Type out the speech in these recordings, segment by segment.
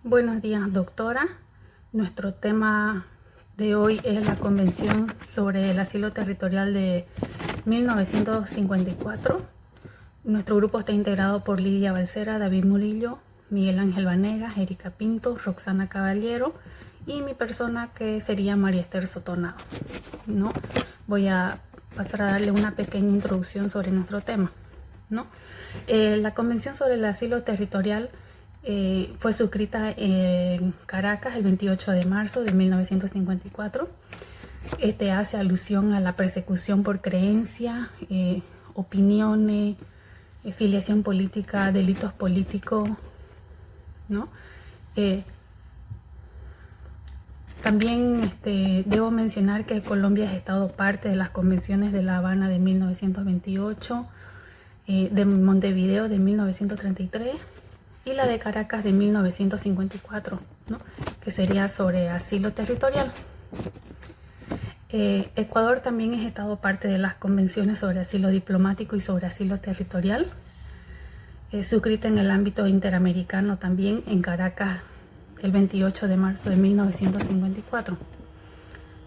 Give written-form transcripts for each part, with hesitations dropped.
Buenos días, doctora. Nuestro tema de hoy es la Convención sobre el Asilo Territorial de 1954. Nuestro grupo está integrado por Lidia Balcera, David Murillo, Miguel Ángel Vanegas, Erika Pinto, Roxana Caballero y mi persona, que sería María Esther Sotonado, ¿no? Voy a pasar a darle una pequeña introducción sobre nuestro tema, ¿no? La Convención sobre el Asilo Territorial fue suscrita en Caracas el 28 de marzo de 1954. Hace alusión a la persecución por creencia, opiniones, filiación política, delitos políticos, ¿no? También debo mencionar que Colombia ha estado parte de las convenciones de La Habana de 1928, de Montevideo de 1933 y la de Caracas de 1954, ¿no? Que sería sobre asilo territorial. Ecuador también ha estado parte de las convenciones sobre asilo diplomático y sobre asilo territorial, suscrita en el ámbito interamericano también en Caracas el 28 de marzo de 1954,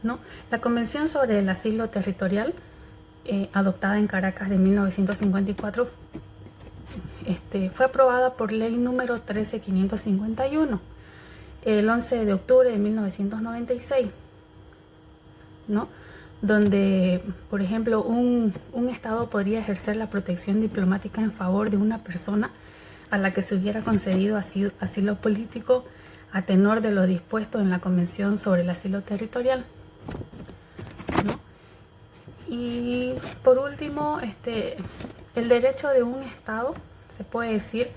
¿no? La Convención sobre el Asilo Territorial, adoptada en Caracas de 1954, fue aprobada por ley número 13551 el 11 de octubre de 1996, ¿no? Donde, por ejemplo, un Estado podría ejercer la protección diplomática en favor de una persona a la que se hubiera concedido asilo político a tenor de lo dispuesto en la Convención sobre el Asilo Territorial, ¿no? Y por último, el derecho de un Estado, se puede decir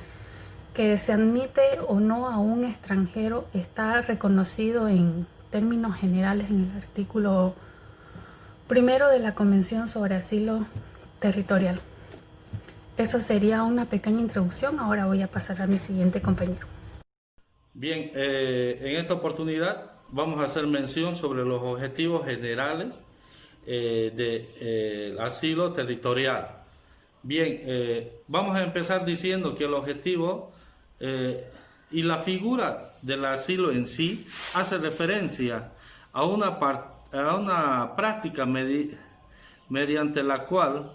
que se admite o no a un extranjero, está reconocido en términos generales en el artículo 1 de la Convención sobre Asilo Territorial. Eso sería una pequeña introducción. Ahora voy a pasar a mi siguiente compañero. Bien, en esta oportunidad vamos a hacer mención sobre los objetivos generales del asilo territorial. Bien, vamos a empezar diciendo que el objetivo y la figura del asilo en sí hace referencia a una práctica mediante la cual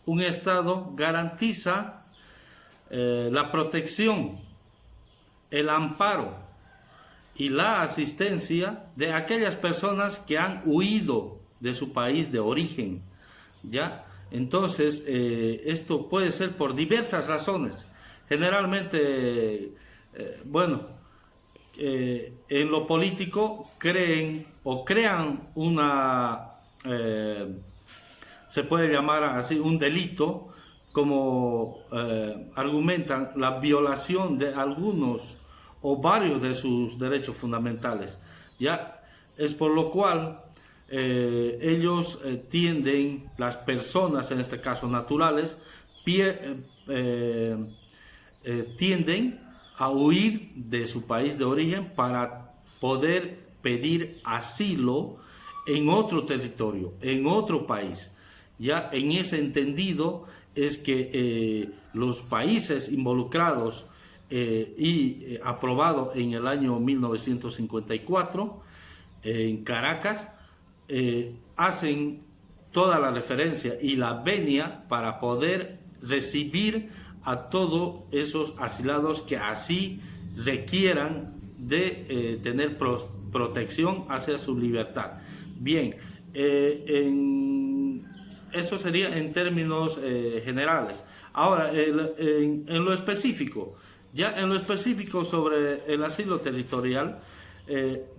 un Estado garantiza la protección, el amparo y la asistencia de aquellas personas que han huido de su país de origen, ¿ya? Entonces, esto puede ser por diversas razones. Generalmente, en lo político creen o crean se puede llamar así, un delito, como argumentan la violación de algunos o varios de sus derechos fundamentales. Ya es por lo cual ellos tienden, las personas, en este caso naturales, tienden a huir de su país de origen para poder pedir asilo en otro territorio, en otro país. Ya en ese entendido es que los países involucrados y aprobado en el año 1954 en Caracas hacen toda la referencia y la venia para poder recibir a todos esos asilados que así requieran de tener protección hacia su libertad. Bien, eso sería en términos generales. Ahora, en lo específico, sobre el asilo territorial,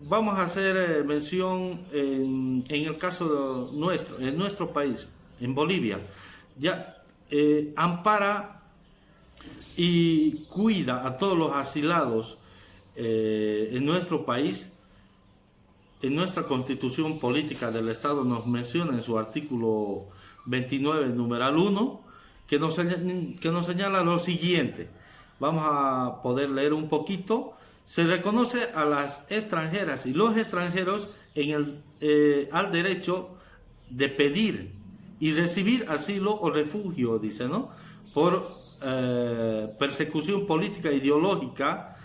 vamos a hacer mención en el caso nuestro, en nuestro país, en Bolivia, ya ampara y cuida a todos los asilados en nuestro país. En nuestra Constitución Política del Estado nos menciona en su artículo 29, numeral 1, que nos señala lo siguiente. Vamos a poder leer un poquito. Se reconoce a las extranjeras y los extranjeros al derecho de pedir y recibir asilo o refugio, dice, ¿no? Por persecución política ideológica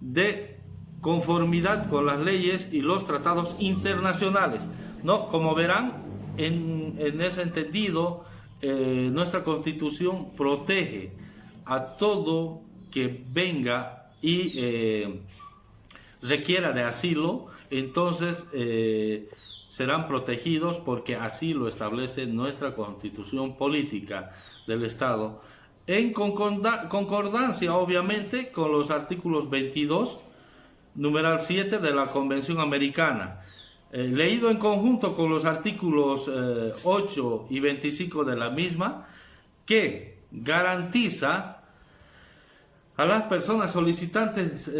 de conformidad con las leyes y los tratados internacionales, ¿no? Como verán, en ese entendido, nuestra Constitución protege a todo que venga y requiera de asilo. Entonces serán protegidos porque así lo establece nuestra Constitución política del Estado, en concordancia obviamente con los artículos 22, numeral 7 de la Convención Americana, leído en conjunto con los artículos 8 y 25 de la misma, que garantiza a las personas solicitantes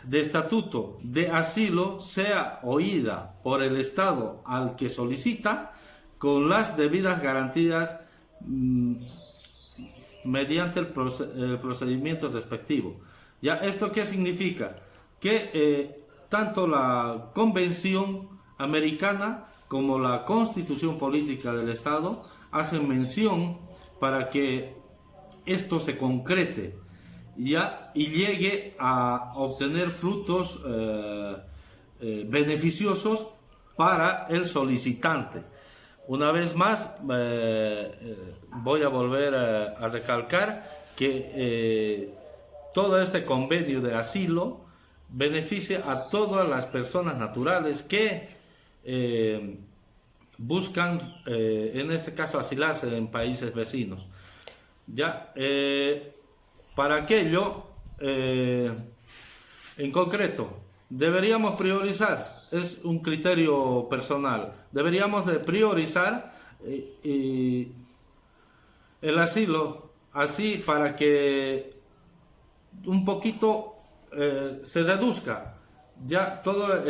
de estatuto de asilo sea oída por el Estado al que solicita con las debidas garantías mediante el procedimiento respectivo. ¿Ya? ¿Esto qué significa? Que tanto la Convención Americana como la Constitución Política del Estado hacen mención para que esto se concrete, ¿ya? Y llegue a obtener frutos beneficiosos para el solicitante. Una vez más, voy a volver a recalcar que todo este convenio de asilo beneficia a todas las personas naturales que buscan, en este caso, asilarse en países vecinos. ¿Ya? Para aquello, en concreto, deberíamos priorizar, es un criterio personal, deberíamos de priorizar el asilo, así para que un poquito se reduzca ya todo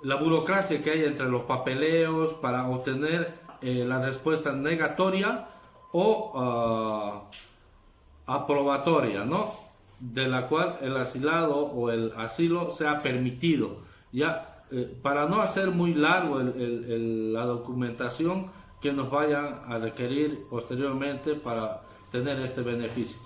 la burocracia que hay entre los papeleos para obtener la respuesta negatoria o aprobatoria, ¿no? De la cual el asilado o el asilo sea permitido, ya para no hacer muy largo la documentación que nos vayan a requerir posteriormente para tener este beneficio.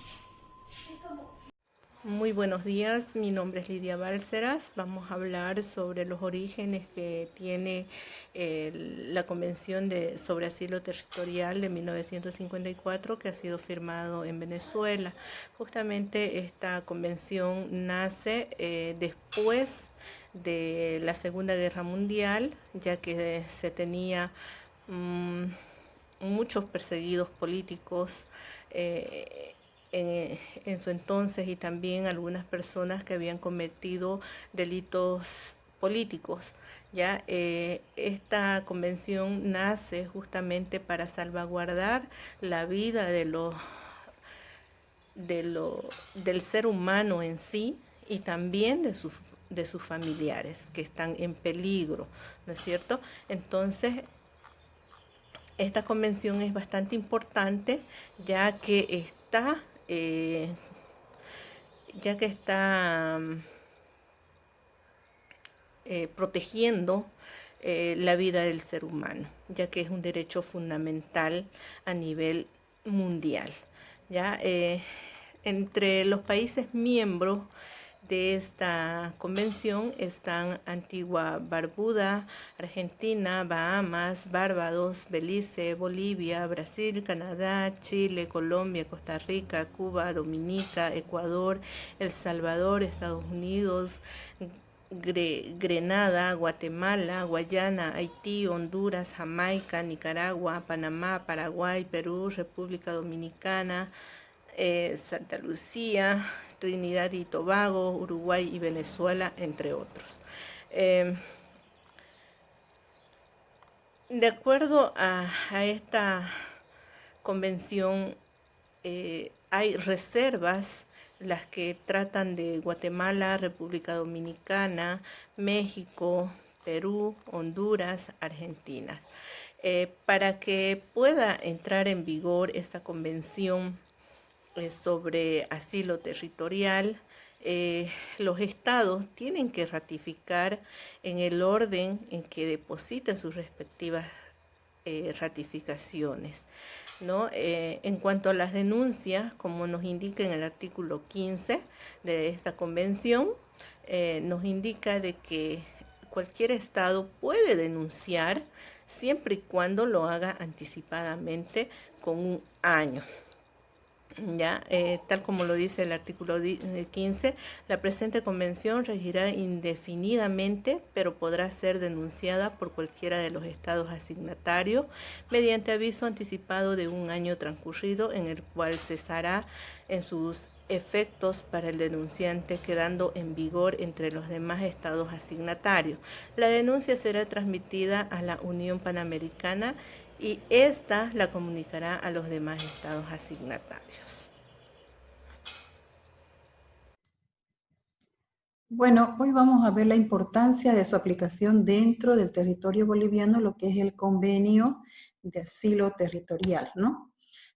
Muy buenos días, mi nombre es Lidia Bálceras. Vamos a hablar sobre los orígenes que tiene la Convención sobre Asilo Territorial de 1954, que ha sido firmado en Venezuela. Justamente esta convención nace después de la Segunda Guerra Mundial, ya que se tenía muchos perseguidos políticos en su entonces, y también algunas personas que habían cometido delitos políticos. Ya esta convención nace justamente para salvaguardar la vida del ser humano en sí, y también de sus familiares que están en peligro, ¿no es cierto? Entonces, esta convención es bastante importante, ya que está protegiendo la vida del ser humano, ya que es un derecho fundamental a nivel mundial. ¿Ya? Entre los países miembros de esta convención están Antigua Barbuda, Argentina, Bahamas, Barbados, Belice, Bolivia, Brasil, Canadá, Chile, Colombia, Costa Rica, Cuba, Dominica, Ecuador, El Salvador, Estados Unidos, Grenada, Guatemala, Guayana, Haití, Honduras, Jamaica, Nicaragua, Panamá, Paraguay, Perú, República Dominicana, Santa Lucía, Trinidad y Tobago, Uruguay y Venezuela, entre otros. De acuerdo a esta convención, hay reservas, las que tratan de Guatemala, República Dominicana, México, Perú, Honduras, Argentina. Para que pueda entrar en vigor esta convención sobre asilo territorial, los estados tienen que ratificar en el orden en que depositen sus respectivas ratificaciones. ¿no? En cuanto a las denuncias, como nos indica en el artículo 15 de esta convención, nos indica de que cualquier Estado puede denunciar siempre y cuando lo haga anticipadamente con un año. Ya, tal como lo dice el artículo 15, la presente convención regirá indefinidamente, pero podrá ser denunciada por cualquiera de los estados asignatarios mediante aviso anticipado de un año transcurrido, en el cual cesará en sus efectos para el denunciante, quedando en vigor entre los demás estados asignatarios. La denuncia será transmitida a la Unión Panamericana y esta la comunicará a los demás estados asignatarios. Bueno, hoy vamos a ver la importancia de su aplicación dentro del territorio boliviano, lo que es el convenio de asilo territorial, ¿no?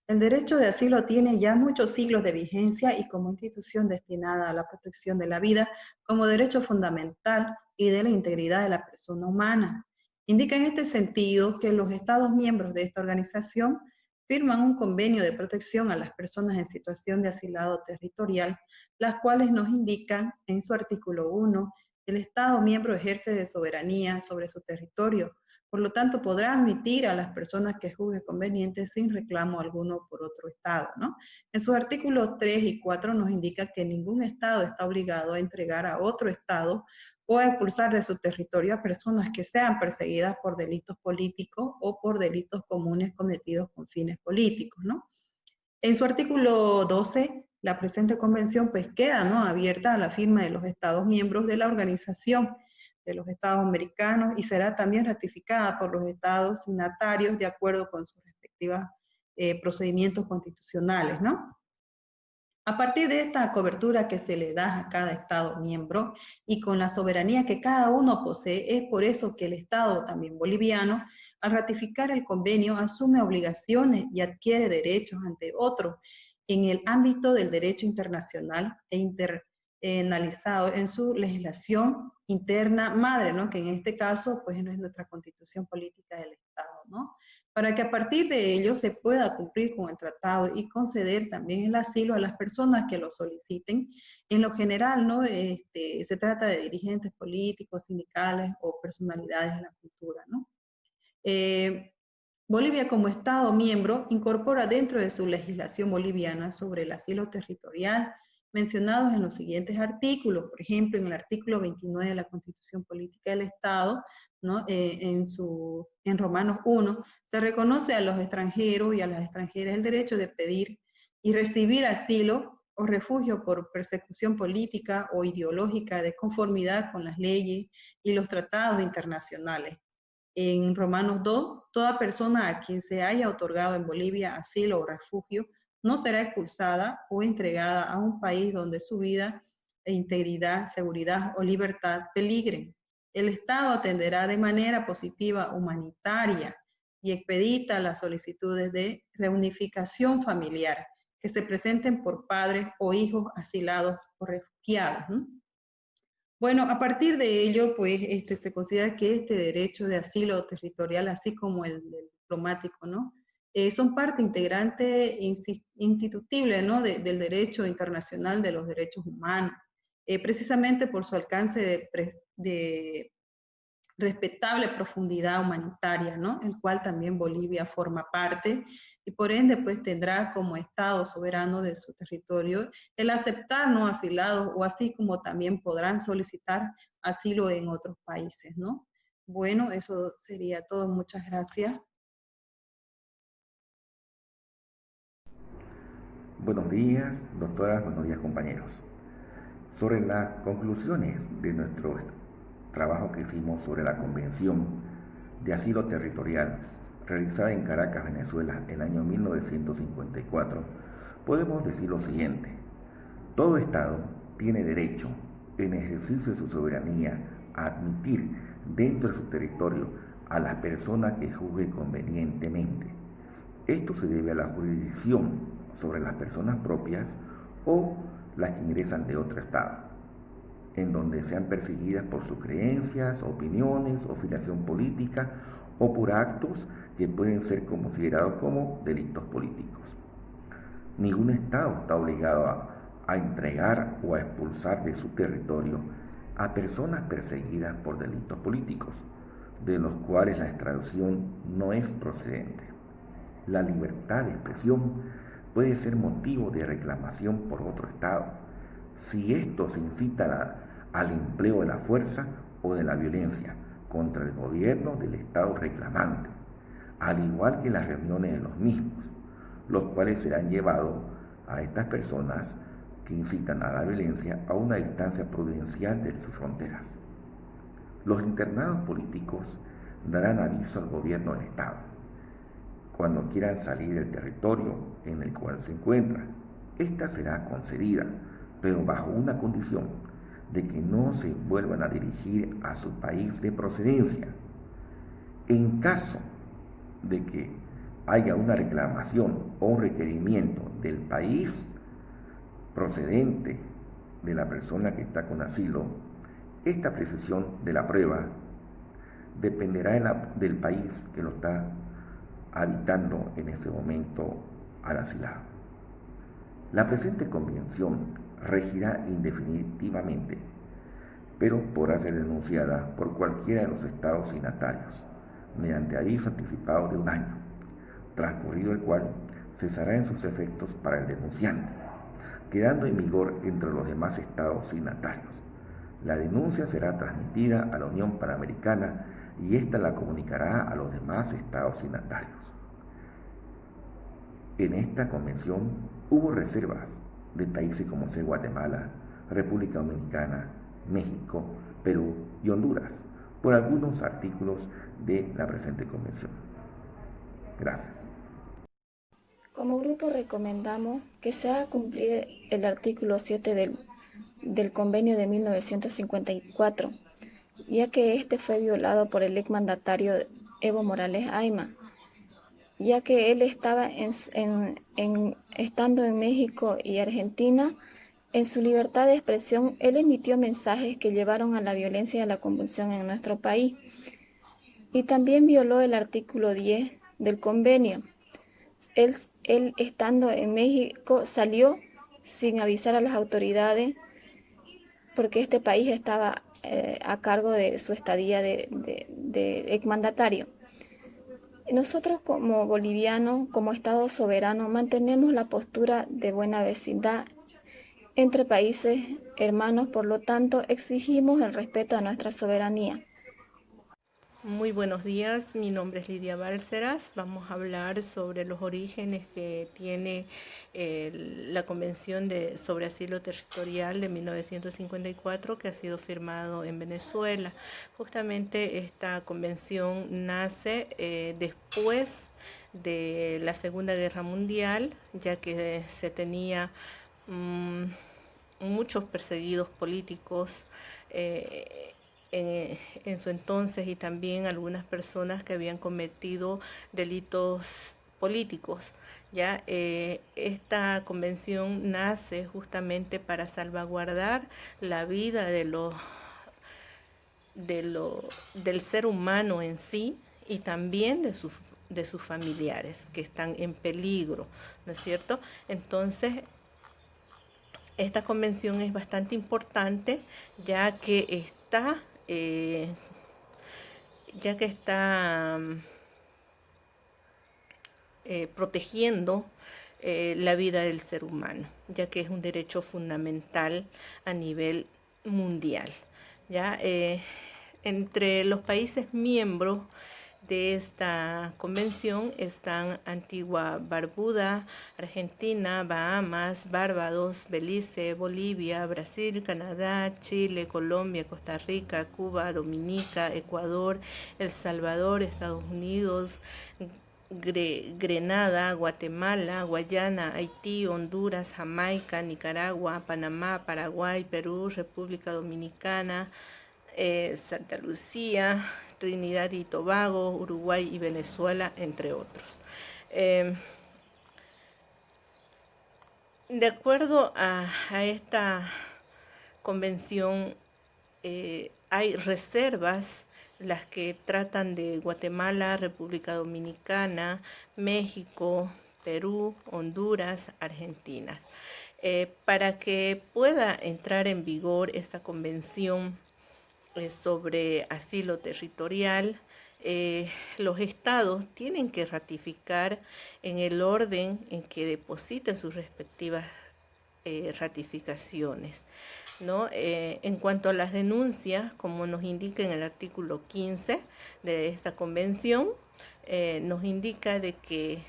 El derecho de asilo tiene ya muchos siglos de vigencia y como institución destinada a la protección de la vida como derecho fundamental y de la integridad de la persona humana. Indica en este sentido que los Estados miembros de esta organización firman un convenio de protección a las personas en situación de asilado territorial, las cuales nos indican en su artículo 1, el Estado miembro ejerce de soberanía sobre su territorio, por lo tanto podrá admitir a las personas que juzgue conveniente sin reclamo alguno por otro Estado, ¿no? En sus artículos 3 y 4 nos indica que ningún Estado está obligado a entregar a otro Estado o a expulsar de su territorio a personas que sean perseguidas por delitos políticos o por delitos comunes cometidos con fines políticos, ¿no? En su artículo 12, la presente convención pues queda, ¿no?, abierta a la firma de los Estados miembros de la Organización de los Estados Americanos y será también ratificada por los Estados signatarios de acuerdo con sus respectivos procedimientos constitucionales, ¿no? A partir de esta cobertura que se le da a cada Estado miembro y con la soberanía que cada uno posee, es por eso que el Estado también boliviano, al ratificar el convenio, asume obligaciones y adquiere derechos ante otros en el ámbito del derecho internacional e internalizado en su legislación interna madre, ¿no? Que en este caso, pues, no es nuestra constitución política del Estado, ¿no? Para que a partir de ello se pueda cumplir con el tratado y conceder también el asilo a las personas que lo soliciten. En lo general, ¿no? Se trata de dirigentes políticos, sindicales o personalidades de la cultura, ¿no? Bolivia como Estado miembro incorpora dentro de su legislación boliviana sobre el asilo territorial mencionados en los siguientes artículos, por ejemplo, en el artículo 29 de la Constitución Política del Estado, ¿no? En Romanos 1, se reconoce a los extranjeros y a las extranjeras el derecho de pedir y recibir asilo o refugio por persecución política o ideológica de conformidad con las leyes y los tratados internacionales. En Romanos 2, toda persona a quien se haya otorgado en Bolivia asilo o refugio no será expulsada o entregada a un país donde su vida e integridad, seguridad o libertad peligren. El Estado atenderá de manera positiva, humanitaria y expedita las solicitudes de reunificación familiar que se presenten por padres o hijos asilados o refugiados, ¿no? Bueno, a partir de ello, pues, se considera que este derecho de asilo territorial, así como el diplomático, ¿no? Son parte integrante institutible, ¿no?, del derecho internacional de los derechos humanos, precisamente por su alcance de respetable profundidad humanitaria, ¿no?, el cual también Bolivia forma parte y por ende pues tendrá como Estado soberano de su territorio el aceptar no asilados o así como también podrán solicitar asilo en otros países, ¿no? Bueno, eso sería todo. Muchas gracias. Buenos días, doctoras, buenos días, compañeros. Sobre las conclusiones de nuestro trabajo que hicimos sobre la Convención de Asilo Territorial realizada en Caracas, Venezuela, en el año 1954, podemos decir lo siguiente: todo Estado tiene derecho, en ejercicio de su soberanía, a admitir dentro de su territorio a las personas que juzgue convenientemente. Esto se debe a la jurisdicción sobre las personas propias o las que ingresan de otro Estado, en donde sean perseguidas por sus creencias, opiniones o filiación política o por actos que pueden ser considerados como delitos políticos. Ningún Estado está obligado a entregar o a expulsar de su territorio a personas perseguidas por delitos políticos, de los cuales la extradición no es procedente. La libertad de expresión puede ser motivo de reclamación por otro Estado, si esto se incita al empleo de la fuerza o de la violencia contra el gobierno del Estado reclamante, al igual que las reuniones de los mismos, los cuales serán llevados a estas personas que incitan a la violencia a una distancia prudencial de sus fronteras. Los internados políticos darán aviso al gobierno del Estado cuando quieran salir del territorio en el cual se encuentran. Esta será concedida, pero bajo una condición, de que no se vuelvan a dirigir a su país de procedencia. En caso de que haya una reclamación o un requerimiento del país procedente de la persona que está con asilo, esta precisión de la prueba dependerá del país que lo está habitando en ese momento al asilado. La presente convención regirá indefinitivamente, pero podrá ser denunciada por cualquiera de los estados signatarios, mediante aviso anticipado de 1 año, transcurrido el cual cesará en sus efectos para el denunciante, quedando en vigor entre los demás estados signatarios. La denuncia será transmitida a la Unión Panamericana y ésta la comunicará a los demás estados signatarios. En esta convención hubo reservas de países como Guatemala, República Dominicana, México, Perú y Honduras por algunos artículos de la presente convención. Gracias. Como grupo recomendamos que se haga cumplir el artículo 7 del convenio de 1954, ya que este fue violado por el exmandatario Evo Morales Ayma, ya que él estaba estando en México y Argentina. En su libertad de expresión, él emitió mensajes que llevaron a la violencia y a la convulsión en nuestro país. Y también violó el artículo 10 del convenio. Él estando en México salió sin avisar a las autoridades porque este país estaba a cargo de su estadía de exmandatario. Nosotros como bolivianos, como Estado soberano, mantenemos la postura de buena vecindad entre países hermanos, por lo tanto exigimos el respeto a nuestra soberanía. Muy buenos días, mi nombre es Lidia Bárcenas. Vamos a hablar sobre los orígenes que tiene la Convención sobre Asilo Territorial de 1954, que ha sido firmado en Venezuela. Justamente esta convención nace después de la Segunda Guerra Mundial, ya que se tenía muchos perseguidos políticos en su entonces, y también algunas personas que habían cometido delitos políticos. Ya esta convención nace justamente para salvaguardar la vida del ser humano en sí, y también de sus familiares que están en peligro, ¿no es cierto? Entonces, esta convención es bastante importante, ya que está protegiendo la vida del ser humano, ya que es un derecho fundamental a nivel mundial. ¿Ya? Entre los países miembros de esta convención están Antigua Barbuda, Argentina, Bahamas, Barbados, Belice, Bolivia, Brasil, Canadá, Chile, Colombia, Costa Rica, Cuba, Dominica, Ecuador, El Salvador, Estados Unidos, Grenada, Guatemala, Guayana, Haití, Honduras, Jamaica, Nicaragua, Panamá, Paraguay, Perú, República Dominicana, Santa Lucía, Trinidad y Tobago, Uruguay y Venezuela, entre otros. De acuerdo a esta convención, hay reservas las que tratan de Guatemala, República Dominicana, México, Perú, Honduras, Argentina. Para que pueda entrar en vigor esta convención sobre asilo territorial, los estados tienen que ratificar en el orden en que depositen sus respectivas ratificaciones, ¿no? En cuanto a las denuncias, como nos indica en el artículo 15 de esta convención, nos indica de que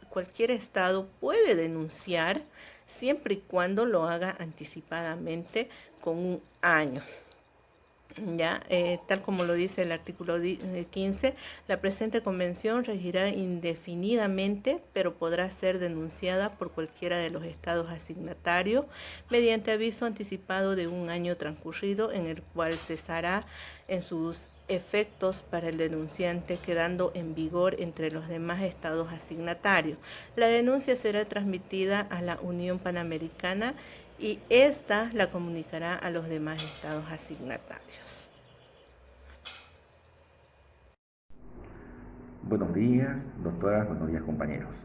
cualquier estado puede denunciar siempre y cuando lo haga anticipadamente con un año. Ya, tal como lo dice el artículo 15, la presente convención regirá indefinidamente, pero podrá ser denunciada por cualquiera de los estados asignatarios mediante aviso anticipado de un año transcurrido, en el cual cesará en sus efectos para el denunciante, quedando en vigor entre los demás estados asignatarios. La denuncia será transmitida a la Unión Panamericana y ésta la comunicará a los demás estados asignatarios. Buenos días, doctoras, buenos días, compañeros.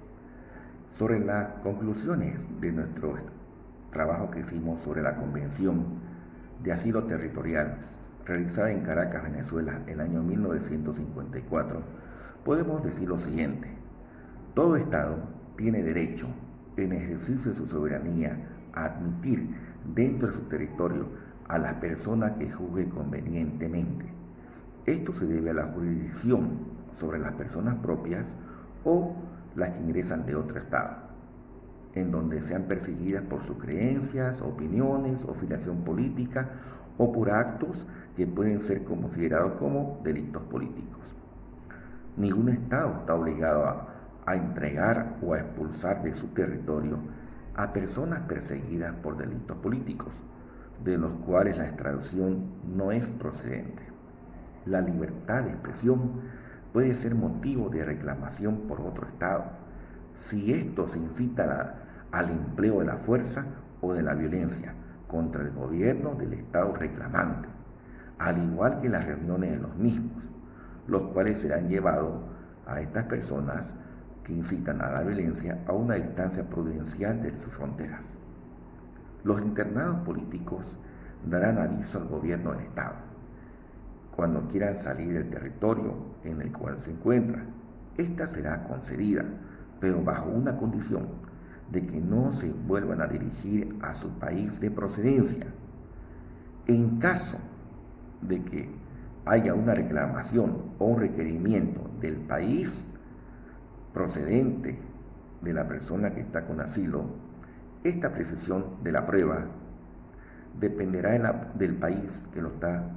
Sobre las conclusiones de nuestro trabajo que hicimos sobre la Convención de Asilo Territorial realizada en Caracas, Venezuela, en el año 1954, podemos decir lo siguiente: todo Estado tiene derecho, en ejercicio de su soberanía, a admitir dentro de su territorio a las personas que juzgue convenientemente. Esto se debe a la jurisdicción sobre las personas propias o las que ingresan de otro Estado, en donde sean perseguidas por sus creencias, opiniones o filiación política o por actos que pueden ser considerados como delitos políticos. Ningún Estado está obligado a entregar o a expulsar de su territorio a personas perseguidas por delitos políticos, de los cuales la extradición no es procedente. La libertad de expresión puede ser motivo de reclamación por otro Estado, si esto se incita al empleo de la fuerza o de la violencia contra el gobierno del Estado reclamante, al igual que las reuniones de los mismos, los cuales serán llevados a estas personas que incitan a la violencia a una distancia prudencial de sus fronteras. Los internados políticos darán aviso al gobierno del Estado cuando quieran salir del territorio en el cual se encuentran. Esta será concedida, pero bajo una condición: de que no se vuelvan a dirigir a su país de procedencia. En caso de que haya una reclamación o un requerimiento del país procedente de la persona que está con asilo, esta precisión de la prueba dependerá del país que lo está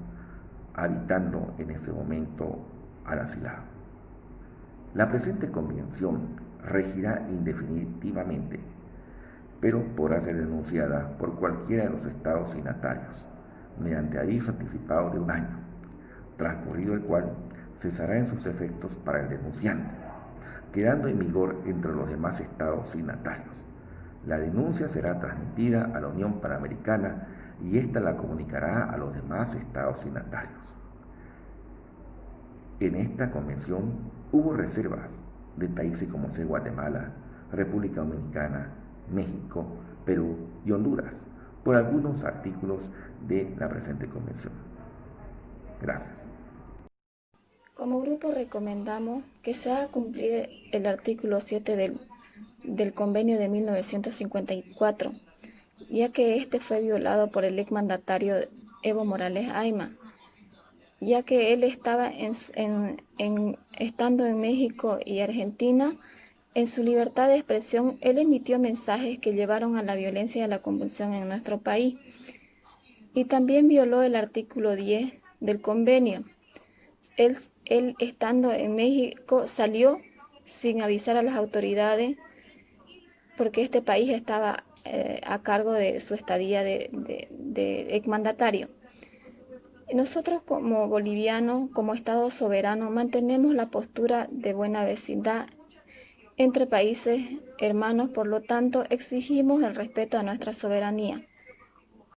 habitando en ese momento al asilado. La presente convención regirá indefinitivamente, pero podrá ser denunciada por cualquiera de los estados signatarios mediante aviso anticipado de un año, transcurrido el cual cesará en sus efectos para el denunciante, quedando en vigor entre los demás estados signatarios. La denuncia será transmitida a la Unión Panamericana y ésta la comunicará a los demás estados signatarios. En esta convención hubo reservas de países como Guatemala, República Dominicana, México, Perú y Honduras por algunos artículos de la presente convención. Gracias. Como grupo recomendamos que se haga cumplir el artículo 7 del convenio de 1954, ya que este fue violado por el exmandatario Evo Morales Ayma, ya que él estaba estando en México y Argentina. En su libertad de expresión, él emitió mensajes que llevaron a la violencia y a la convulsión en nuestro país, y también violó el artículo 10 del convenio. Él estando en México salió sin avisar a las autoridades, porque este país estaba a cargo de su estadía de exmandatario. Nosotros como bolivianos, como Estado soberano, mantenemos la postura de buena vecindad entre países hermanos, por lo tanto exigimos el respeto a nuestra soberanía.